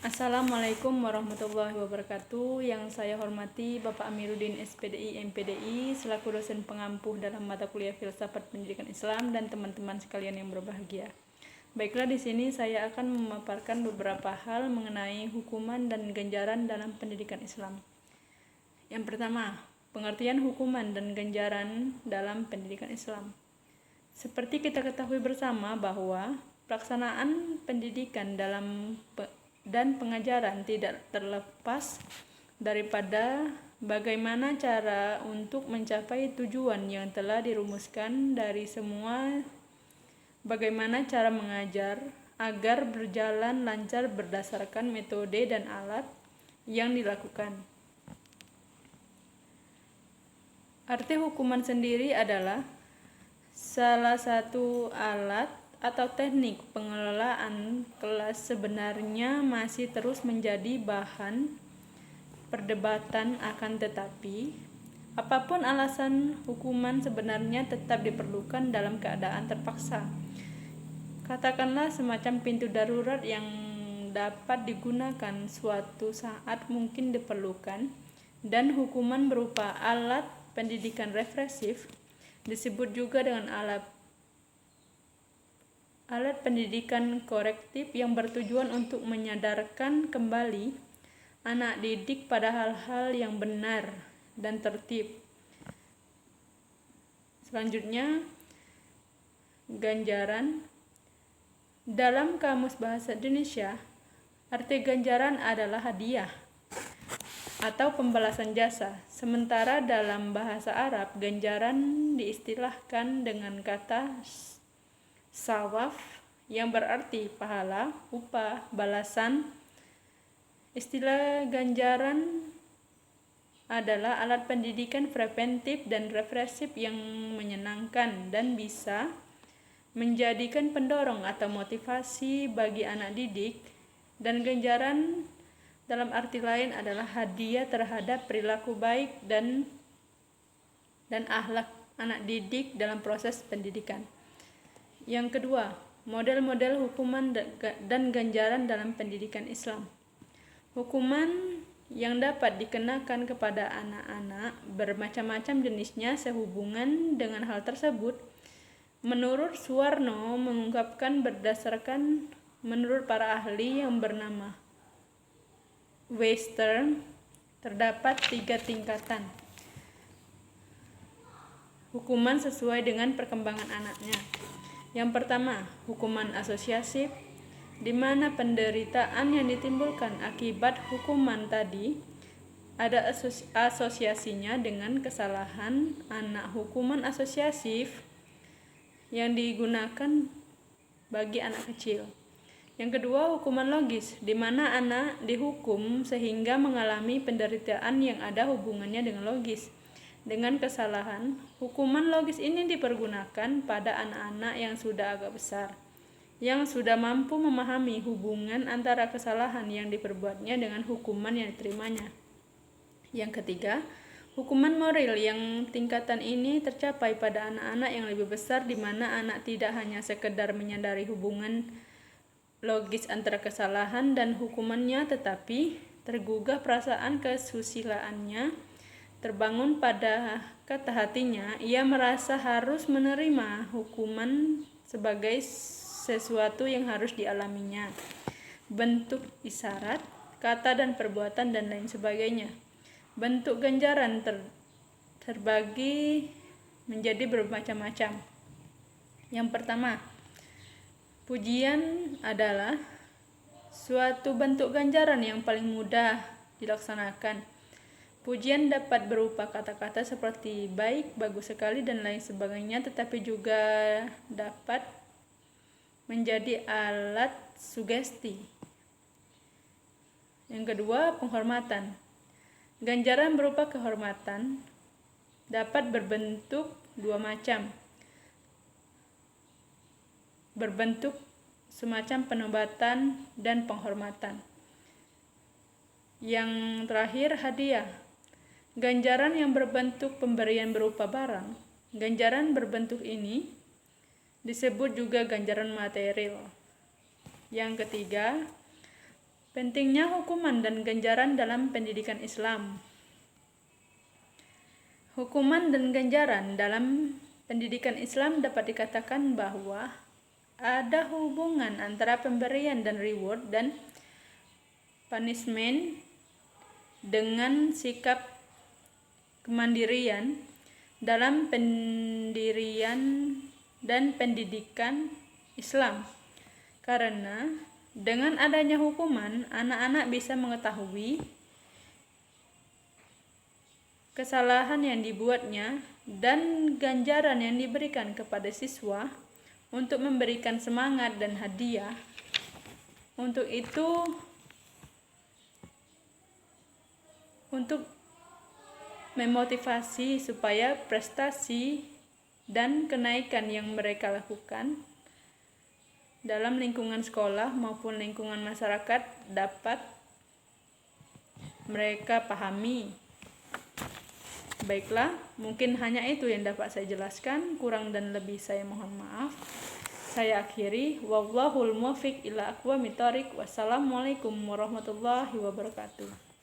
Assalamualaikum warahmatullahi wabarakatuh. Yang saya hormati Bapak Amiruddin SPDI MPDI selaku dosen pengampuh dalam mata kuliah Filsafat Pendidikan Islam dan teman-teman sekalian yang berbahagia. Baiklah, di sini saya akan memaparkan beberapa hal mengenai hukuman dan ganjaran dalam pendidikan Islam. Yang pertama, pengertian hukuman dan ganjaran dalam pendidikan Islam. Seperti kita ketahui bersama bahwa pelaksanaan pendidikan dan pengajaran tidak terlepas daripada bagaimana cara untuk mencapai tujuan yang telah dirumuskan dari semua. Bagaimana cara mengajar agar berjalan lancar berdasarkan metode dan alat yang dilakukan. Arti hukuman sendiri adalah salah satu alat atau teknik pengelolaan kelas sebenarnya masih terus menjadi bahan perdebatan, akan tetapi apapun alasan, hukuman sebenarnya tetap diperlukan dalam keadaan terpaksa. Katakanlah semacam pintu darurat yang dapat digunakan suatu saat mungkin diperlukan, dan hukuman berupa alat pendidikan represif disebut juga dengan alat pendidikan korektif yang bertujuan untuk menyadarkan kembali anak didik pada hal-hal yang benar dan tertib. Selanjutnya, ganjaran. Dalam Kamus Bahasa Indonesia, arti ganjaran adalah hadiah atau pembalasan jasa. Sementara dalam bahasa Arab, ganjaran diistilahkan dengan kata sawaf yang berarti pahala, upah, balasan. Istilah ganjaran adalah alat pendidikan preventif dan represif yang menyenangkan dan bisa menjadikan pendorong atau motivasi bagi anak didik, dan ganjaran dalam arti lain adalah hadiah terhadap perilaku baik dan akhlak anak didik dalam proses pendidikan. Yang kedua, model-model hukuman dan ganjaran dalam pendidikan Islam. Hukuman yang dapat dikenakan kepada anak-anak bermacam-macam jenisnya. Sehubungan dengan hal tersebut, menurut Suwarno mengungkapkan berdasarkan menurut para ahli yang bernama Western, terdapat 3 tingkatan hukuman sesuai dengan perkembangan anaknya. Yang pertama, hukuman asosiatif, di mana penderitaan yang ditimbulkan akibat hukuman tadi ada asosiasinya dengan kesalahan anak. Hukuman asosiatif yang digunakan bagi anak kecil. Yang kedua, hukuman logis, di mana anak dihukum sehingga mengalami penderitaan yang ada hubungannya dengan logis, dengan kesalahan. Hukuman logis ini dipergunakan pada anak-anak yang sudah agak besar, yang sudah mampu memahami hubungan antara kesalahan yang diperbuatnya dengan hukuman yang diterimanya. Yang ketiga, hukuman moral, yang tingkatan ini tercapai pada anak-anak yang lebih besar, di mana anak tidak hanya sekedar menyadari hubungan logis antara kesalahan dan hukumannya, tetapi tergugah perasaan kesusilaannya terbangun pada kata hatinya. Ia merasa harus menerima hukuman sebagai sesuatu yang harus dialaminya, bentuk isyarat, kata dan perbuatan, dan lain sebagainya. Bentuk ganjaran terbagi menjadi bermacam-macam. Yang pertama, pujian adalah suatu bentuk ganjaran yang paling mudah dilaksanakan. Pujian dapat berupa kata-kata seperti baik, bagus sekali, dan lain sebagainya, tetapi juga dapat menjadi alat sugesti. Yang kedua, penghormatan. Ganjaran berupa kehormatan dapat berbentuk 2 macam. Berbentuk semacam penobatan dan penghormatan. Yang terakhir, hadiah. Ganjaran yang berbentuk pemberian berupa barang. Ganjaran berbentuk ini disebut juga ganjaran material. Yang ketiga, Pentingnya hukuman dan ganjaran dalam pendidikan Islam. Hukuman dan ganjaran dalam pendidikan Islam dapat dikatakan bahwa ada hubungan antara pemberian dan reward dan punishment dengan sikap kemandirian dalam pendirian dan pendidikan Islam. Karena dengan adanya hukuman, anak-anak bisa mengetahui kesalahan yang dibuatnya dan ganjaran yang diberikan kepada siswa untuk memberikan semangat dan hadiah. Untuk itu, untuk memotivasi supaya prestasi dan kenaikan yang mereka lakukan dalam lingkungan sekolah maupun lingkungan masyarakat dapat mereka pahami. Baiklah, mungkin hanya itu yang dapat saya jelaskan, kurang dan lebih saya mohon maaf. Saya akhiri, wallahul muwaffiq ila aqwamit thoriq. Wassalamualaikum warahmatullahi wabarakatuh.